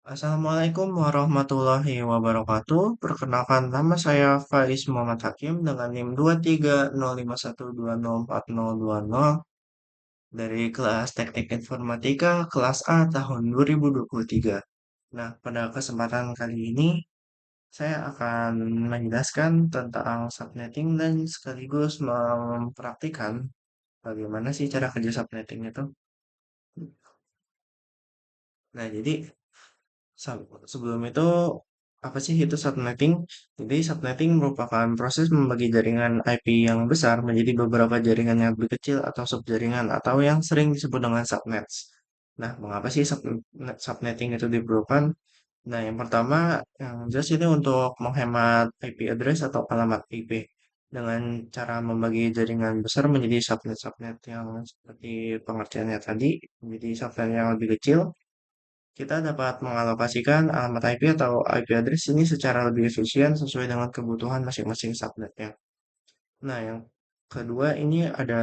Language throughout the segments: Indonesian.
Assalamualaikum warahmatullahi wabarakatuh. Perkenalkan nama saya Faiz Muhammad Hakim dengan NIM 23051204020 dari kelas Teknik Informatika kelas A tahun 2023. Nah, pada kesempatan kali ini saya akan menjelaskan tentang subnetting dan sekaligus mempraktikkan bagaimana sih cara kerja subnetting itu. Nah, jadi sebelum itu, apa sih itu subnetting? Jadi, subnetting merupakan proses membagi jaringan IP yang besar menjadi beberapa jaringan yang lebih kecil atau subjaringan atau yang sering disebut dengan subnets. Nah, mengapa sih subnetting itu diperlukan? Nah, yang pertama, yang jelas ini untuk menghemat IP address atau alamat IP dengan cara membagi jaringan besar menjadi subnet-subnet yang seperti pengertiannya tadi, menjadi subnet yang lebih kecil. Kita dapat mengalokasikan alamat IP atau IP address ini secara lebih efisien sesuai dengan kebutuhan masing-masing subnetnya. Nah, yang kedua ini ada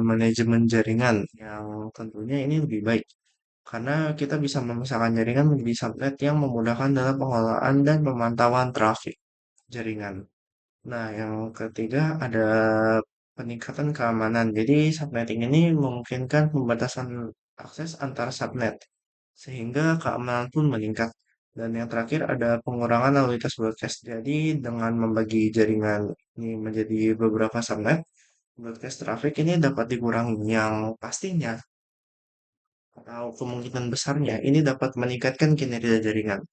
manajemen jaringan yang tentunya ini lebih baik karena kita bisa memisahkan jaringan menjadi subnet yang memudahkan dalam pengelolaan dan pemantauan trafik jaringan. Nah, yang ketiga ada peningkatan keamanan. Jadi, subnetting ini memungkinkan pembatasan akses antar subnet sehingga keamanan pun meningkat. Dan yang terakhir ada pengurangan lalu lintas broadcast. Jadi dengan membagi jaringan ini menjadi beberapa subnet, broadcast traffic ini dapat dikurangi yang pastinya atau kemungkinan besarnya ini dapat meningkatkan kinerja jaringan.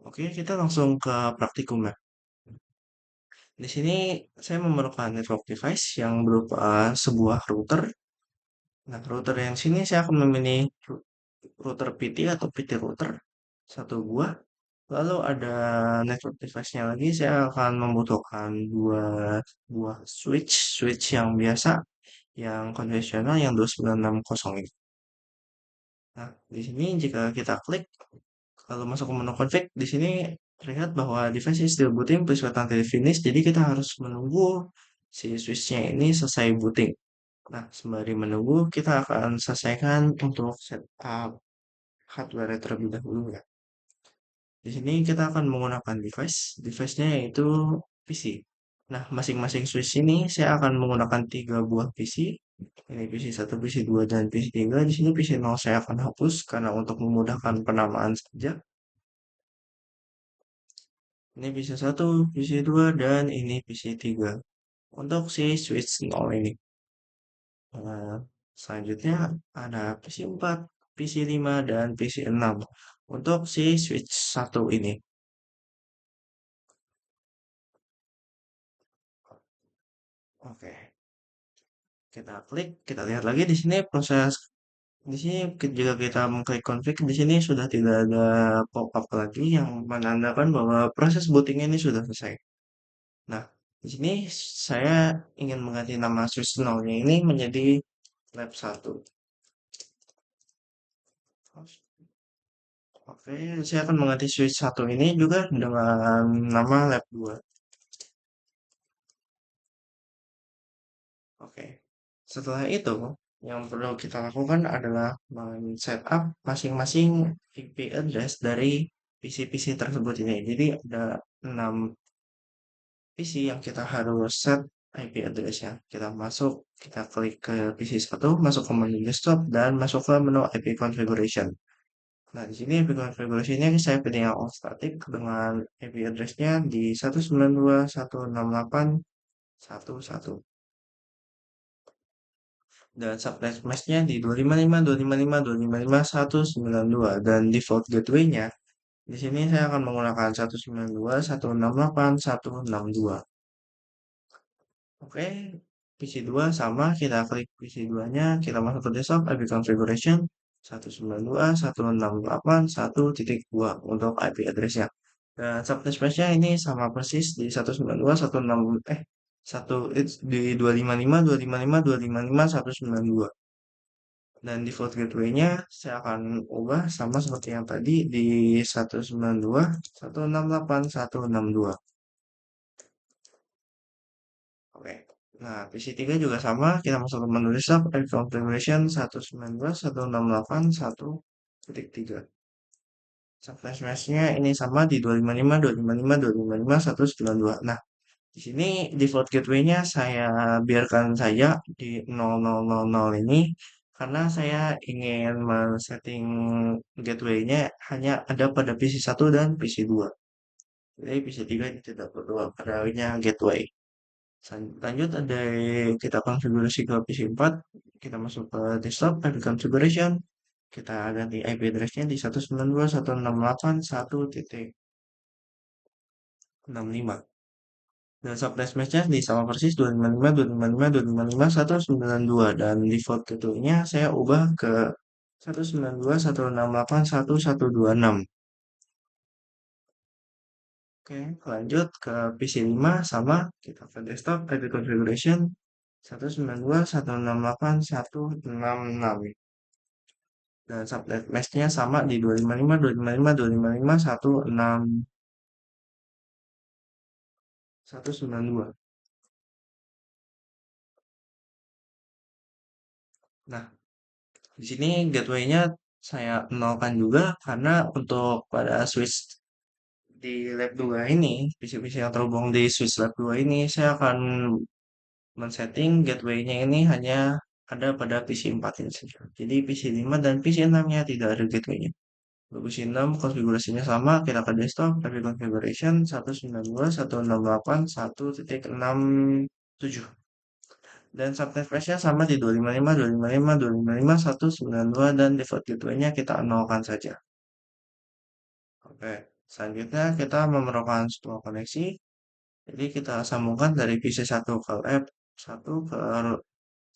Oke, kita langsung ke praktikum ya. Di sini saya memerlukan network device yang berupa sebuah router. Nah, router yang sini saya akan memilih router PT atau PT router satu buah. Lalu ada network device-nya lagi, saya akan membutuhkan dua buah switch yang biasa, yang konvensional, yang 2960 ini. Nah, di sini jika kita klik, kalau masuk ke menu config, di sini terlihat bahwa device is still booting, please wait until finish. Jadi kita harus menunggu si switch-nya ini selesai booting. Nah, sembari menunggu, kita akan selesaikan untuk setup hardware terlebih dahulu ya. Di sini kita akan menggunakan device-nya yaitu PC. Nah, masing-masing switch ini saya akan menggunakan tiga buah PC. Ini PC 1, PC 2, dan PC 3. Di sini PC 0 saya akan hapus karena untuk memudahkan penamaan saja. Ini PC 1, PC 2, dan ini PC 3. Untuk si switch 0 ini. Nah, selanjutnya ada PC 4, PC 5, dan PC 6. Untuk si switch 1 ini. Oke. Kita klik, kita lihat lagi di sini proses di sini jika kita mengklik config di sini sudah tidak ada pop-up lagi yang menandakan bahwa proses booting ini sudah selesai. Nah, di sini saya ingin mengganti nama switch 0-nya ini menjadi lab 1. Oke, saya akan mengganti switch 1 ini juga dengan nama lab 2. Oke. Setelah itu, yang perlu kita lakukan adalah men-setup masing-masing IP address dari PC-PC tersebut ini. Jadi ada 6 PC yang kita harus set IP address-nya. Kita masuk, kita klik ke PC 1, masuk ke menu desktop, dan masuk ke menu IP configuration. Nah, di sini IP configuration-nya saya pilih yang all static dengan IP address-nya di 192.168.1.1. Dan subnet mesh-nya di 255.255.255.192 dan default gateway-nya di sini saya akan menggunakan 192.168.162. Oke, PC2 sama, kita klik PC2-nya, kita masuk ke desktop, IP configuration 192.168.1.2 untuk IP address-nya. Dan subnet mesh-nya ini sama persis di 192.168 1 di 255.255.255.192. Dan default gateway-nya saya akan ubah sama seperti yang tadi di 192.168.162. Oke. Nah, PC3 juga sama, kita masuk ke menu desktop, add configuration 192.168.1.3. Subnet meshnya ini sama di 255, 255, 255, 192. Nah, di sini default gateway-nya saya biarkan saja di 0000 ini karena saya ingin men-setting gateway-nya hanya ada pada PC 1 dan PC 2. Jadi PC 3 ini tidak perlu adanya gateway. Lanjut ada kita konfigurasi ke PC 4. Kita masuk ke desktop, IP configuration. Kita ganti IP address-nya di 192.168.1.65. Dan subnet match-nya di sama persis 255, 255, 255, 192. Dan default gateway-nya saya ubah ke 192.168.1.126. Oke, lanjut ke PC 5 sama kita ke desktop IP configuration 192.168.1.66. Dan subnet mask-nya sama di 255, 255, 255, 16, 192. Nah, di sini gateway-nya saya nolkan juga karena untuk pada switch di lab 2 ini, PC-PC yang terhubung di switch lab 2 ini, saya akan men-setting gateway-nya ini hanya ada pada PC 4 ini saja. Jadi PC 5 dan PC 6-nya tidak ada gateway-nya. Untuk PC 6 konfigurasinya sama, kita ke desktop, tapi configuration 192.168.1.67. Dan subnet flashnya sama di 255, 255, 255, 192 dan default gateway-nya kita nolkan saja. Oke, selanjutnya kita memerlukan sebuah koneksi. Jadi kita sambungkan dari PC 1 ke lab 1 ke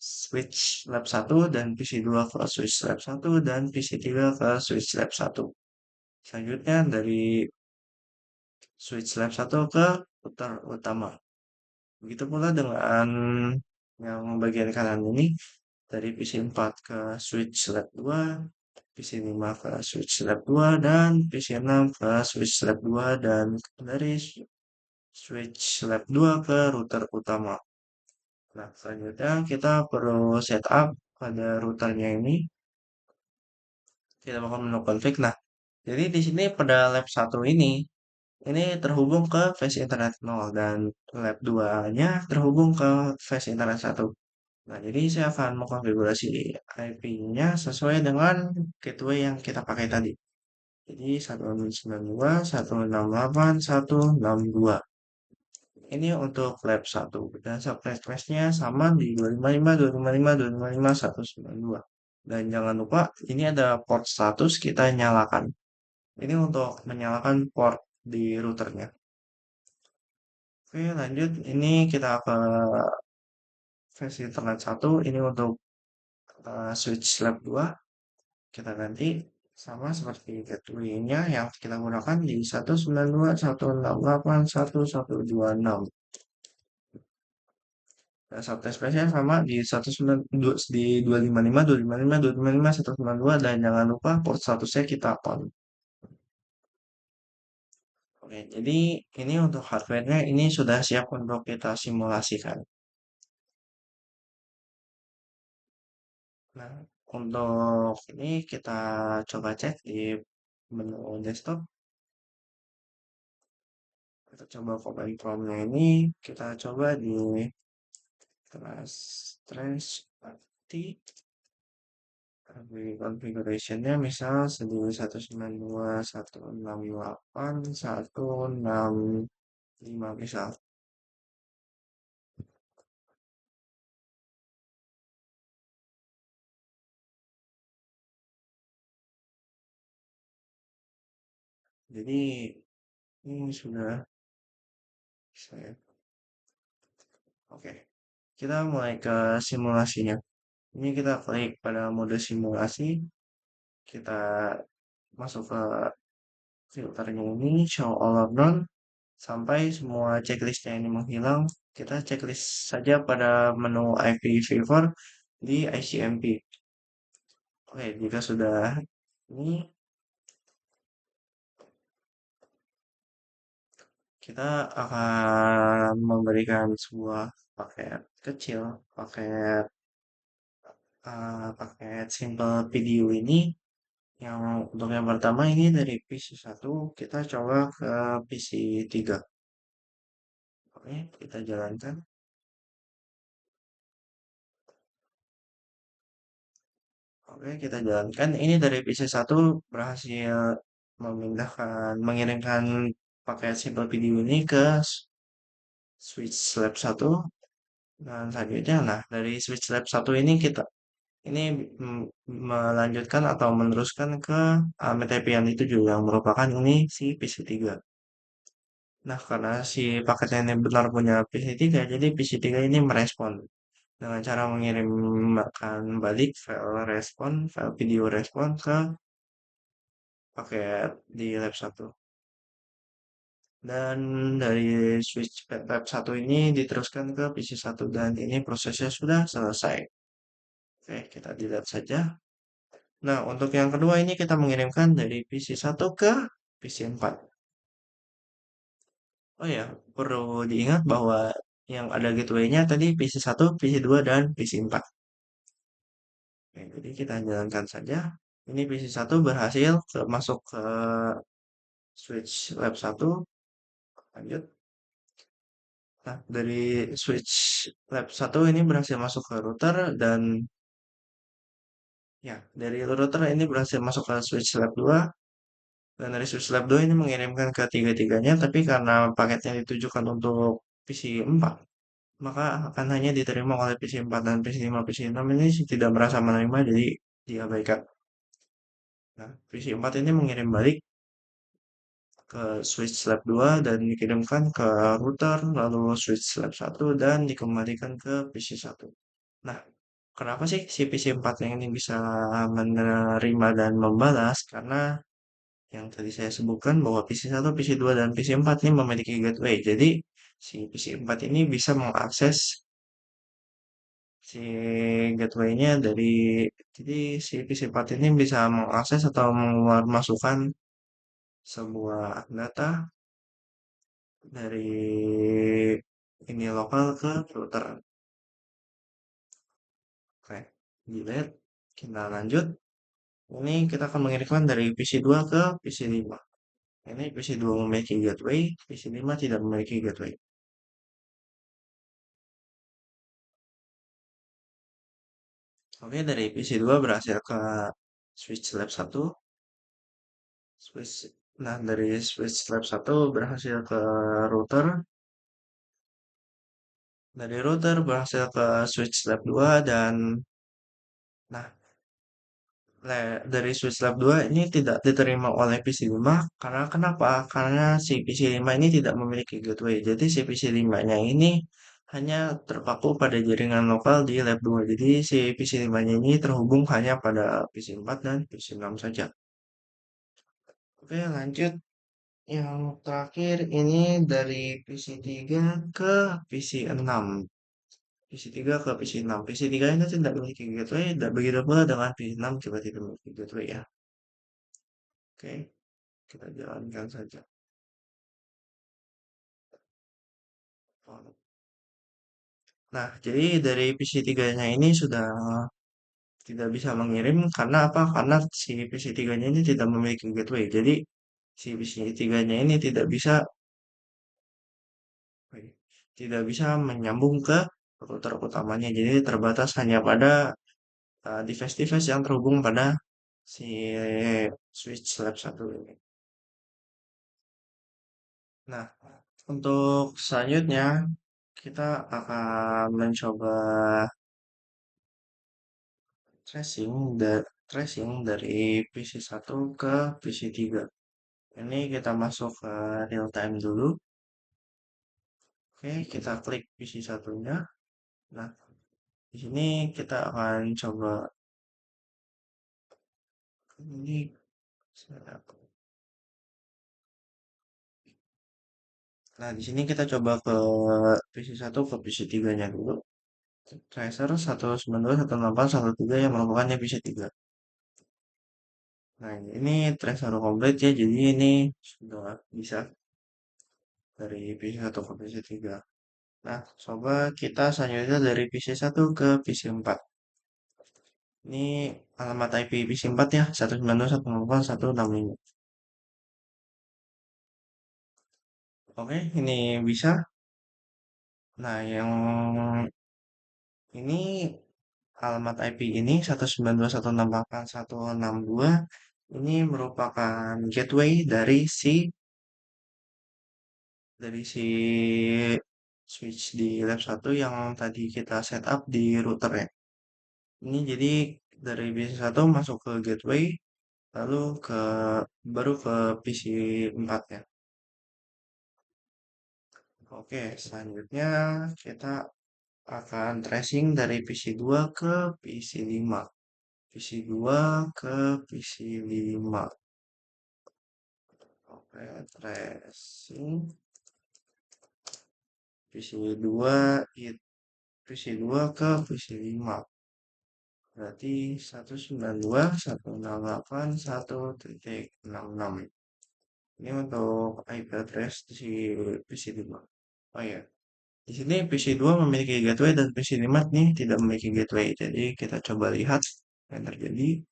switch lab 1 dan PC 2 ke switch lab 1 dan PC 3 ke switch lab 1. Selanjutnya dari switch lab 1 ke router utama. Begitu pula dengan yang bagian kanan ini dari PC 4 ke switch lab 2, PC 5 ke switch lab 2 dan PC 6 ke switch lab 2 dan dari switch lab 2 ke router utama. Nah, selanjutnya kita perlu setup pada routernya ini. Kita bakal menu config. Nah, jadi di sini pada lab 1 ini terhubung ke flash internet 0 dan lab 2-nya terhubung ke flash internet 1. Nah, jadi saya akan mengkonfigurasi IP-nya sesuai dengan gateway yang kita pakai tadi. Jadi 192.168.162. Ini untuk lab 1 dan subnet mask-nya sama di 255, 255, 255, 192. Dan jangan lupa ini ada port status kita nyalakan. Ini untuk menyalakan port di routernya. Oke, lanjut. Ini kita ke versi internet 1. Ini untuk switch lab 2. Kita ganti sama seperti gateway-nya yang kita gunakan di 192.168.1.126. Nah, subnet space-nya sama di 192 di 255, 255, 255, 192 dan jangan lupa port statusnya kita on. Oke, jadi ini untuk hardware-nya ini sudah siap untuk kita simulasikan. Nah, untuk ini kita coba cek di menu desktop. Kita coba command prompt-nya ini, kita coba di trash arti configuration-nya misal sendiri 192.168.165 misal. Jadi ini sudah saya. Oke, kita mulai ke simulasinya. Ini kita klik pada mode simulasi, kita masuk ke filternya ini show all or none sampai semua checklistnya ini menghilang. Kita checklist saja pada menu IPv4 di ICMP. Oke, jika sudah ini kita akan memberikan sebuah paket kecil, paket paket simple video ini Yang untuk yang pertama ini dari PC 1 kita coba ke PC 3. Oke, kita jalankan. Oke, kita jalankan. Ini dari PC 1 berhasil mengirimkan paket simple video ini ke switch lab 1. Dan selanjutnya, nah dari switch lab 1 ini kita ini melanjutkan atau meneruskan ke MTP yang itu juga yang merupakan ini si PC 3. Nah, karena si paketnya ini benar punya PC 3, jadi PC 3 ini merespon dengan cara mengirimkan balik file video respon ke paket di lab 1. Dan dari switch lab 1 ini diteruskan ke PC 1 dan ini prosesnya sudah selesai. Oke, kita dilihat saja. Nah, untuk yang kedua ini kita mengirimkan dari PC 1 ke PC 4. Oh ya, perlu diingat bahwa yang ada gateway-nya tadi PC 1, PC 2, dan PC 4. Oke, jadi kita jalankan saja. Ini PC 1 berhasil masuk ke switch lab 1. Lanjut. Nah, dari switch lab 1 ini berhasil masuk ke router dan ya, dari router ini berhasil masuk ke switch lab 2. Dan dari switch lab 2 ini mengirimkan ke tiga-tiganya, tapi karena paketnya ditujukan untuk PC 4, maka akan hanya diterima oleh PC 4 dan PC 5. PC 6 ini tidak merasa menerima, jadi diabaikan. Nah, PC 4 ini mengirim balik ke switch lab 2 dan dikirimkan ke router, lalu switch lab 1 dan dikembalikan ke PC 1. Nah, kenapa sih si PC 4 yang ini bisa menerima dan membalas? Karena yang tadi saya sebutkan bahwa PC 1, PC 2, dan PC 4 ini memiliki gateway. Jadi, si PC 4 ini bisa mengakses si gateway-nya jadi si PC 4 ini bisa mengakses atau masukkan sebuah data dari ini lokal ke router. Oke, delete. Kita lanjut. Ini kita akan mengirimkan dari PC 2 ke PC 5. Ini PC 2 memiliki gateway, PC 5 tidak memiliki gateway. Oke, dari PC 2 berhasil ke switch lab 1. Switch, nah, dari switch lab 1 berhasil ke router. Dari router berhasil ke switch lab 2 dan nah, dari switch lab 2 ini tidak diterima oleh PC 5 karena kenapa? Karena si PC 5 ini tidak memiliki gateway. Jadi si PC 5-nya ini hanya terpaku pada jaringan lokal di lab 2. Jadi si PC 5-nya ini terhubung hanya pada PC 4 dan PC 6 saja. Oke, lanjut. Yang terakhir ini dari PC 3 ke PC 6. PC 3 ke PC 6. PC 3 ini tidak memiliki gateway, dan begitu pula dengan PC 6 juga tidak memiliki gateway ya. Oke, kita jalankan saja. Nah, jadi dari PC 3-nya ini sudah tidak bisa mengirim karena apa? Karena si PC 3-nya ini tidak memiliki gateway. Jadi si PC 3-nya ini tidak bisa menyambung ke router utamanya. Jadi terbatas hanya pada device-device yang terhubung pada si switch lab 1 ini. Nah, untuk selanjutnya kita akan mencoba tracing dari PC 1 ke PC 3. Ini kita masuk ke real time dulu. Oke, kita klik PC 1-nya. Nah, di sini kita akan coba ini. Nah, di sini kita coba ke PC 1 ke PC 3-nya dulu. Tracer 192.168.1.3 yang merupakannya PC 3. Nah, ini tracer komplit ya, jadi ini sudah bisa dari PC 1 ke PC 3. Nah, coba kita selanjutnya dari PC 1 ke PC 4. Ini alamat IP PC 4 ya, 192.168.165. Oke, ini bisa. Nah, yang ini alamat IP ini 192.168.162 ini merupakan gateway dari si switch di lab 1 yang tadi kita setup di router ya. Ini jadi dari PC 1 masuk ke gateway lalu baru ke PC 4 ya. Oke, selanjutnya kita akan tracing dari PC 2 ke PC 5. PC 2 ke PC 5. Oke, tracing PC 2 PC 2 ke PC 5. Berarti 192.168.1.66. Ini untuk IP address di PC 5. Oh ya, di sini PC 2 memiliki gateway dan PC 5 nih tidak memiliki gateway. Jadi kita coba lihat yang terjadi.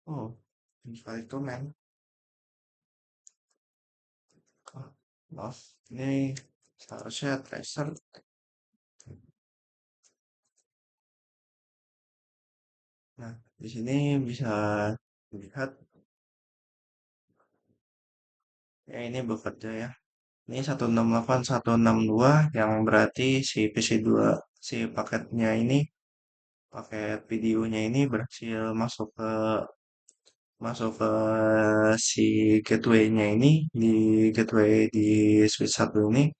Oh, invalid command. Oh, maaf, ini seharusnya tracer. Nah, di sini bisa dilihat ya ini bekerja ya. Ini 168.162 yang berarti si PC 2 si paketnya ini paket videonya ini berhasil masuk ke si gateway-nya ini di gateway di switch 1 ini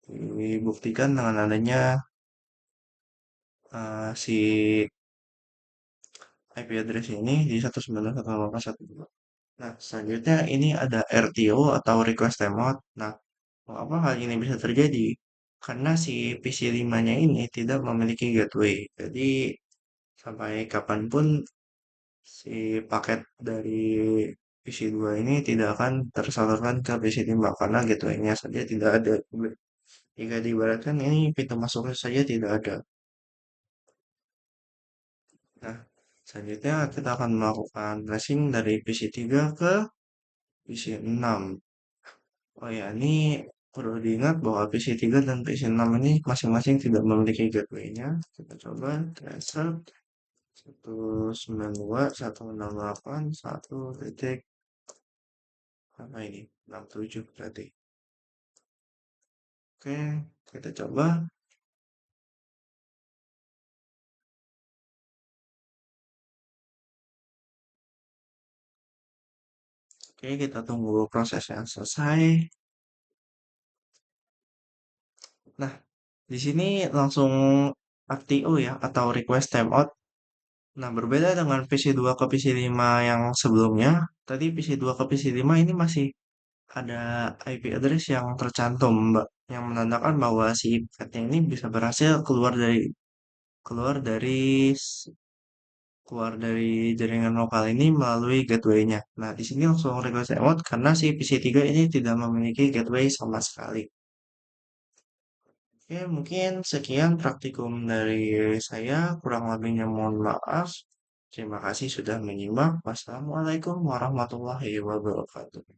dibuktikan dengan adanya si IP address ini di 192.168.162. Nah, selanjutnya ini ada RTO atau request timeout. Nah, mengapa hal ini bisa terjadi? Karena si PC 5-nya ini tidak memiliki gateway. Jadi, sampai kapanpun si paket dari PC 2 ini tidak akan tersalurkan ke PC 5 karena gateway-nya saja tidak ada. Jika diibaratkan ini pintu masuknya saja tidak ada. Nah, selanjutnya kita akan melakukan tracing dari PC 3 ke PC 6. Oh ya, ini perlu diingat bahwa PC 3 dan PC 6 ini masing-masing tidak memiliki gateway-nya. Kita coba tracer 192.168.1 apa ini? 67 berarti. Oke, kita coba. Oke, kita tunggu prosesnya selesai. Nah, di sini langsung RTO ya atau request timeout. Nah, berbeda dengan PC 2 ke PC 5 yang sebelumnya, tadi PC 2 ke PC 5 ini masih ada IP address yang tercantum, Mbak, yang menandakan bahwa si paketnya ini bisa berhasil keluar dari keluar dari jaringan lokal ini melalui gateway-nya. Nah, di sini langsung request remote karena si PC 3 ini tidak memiliki gateway sama sekali. Oke, mungkin sekian praktikum dari saya. Kurang lebihnya mohon maaf. Terima kasih sudah menyimak. Wassalamualaikum warahmatullahi wabarakatuh.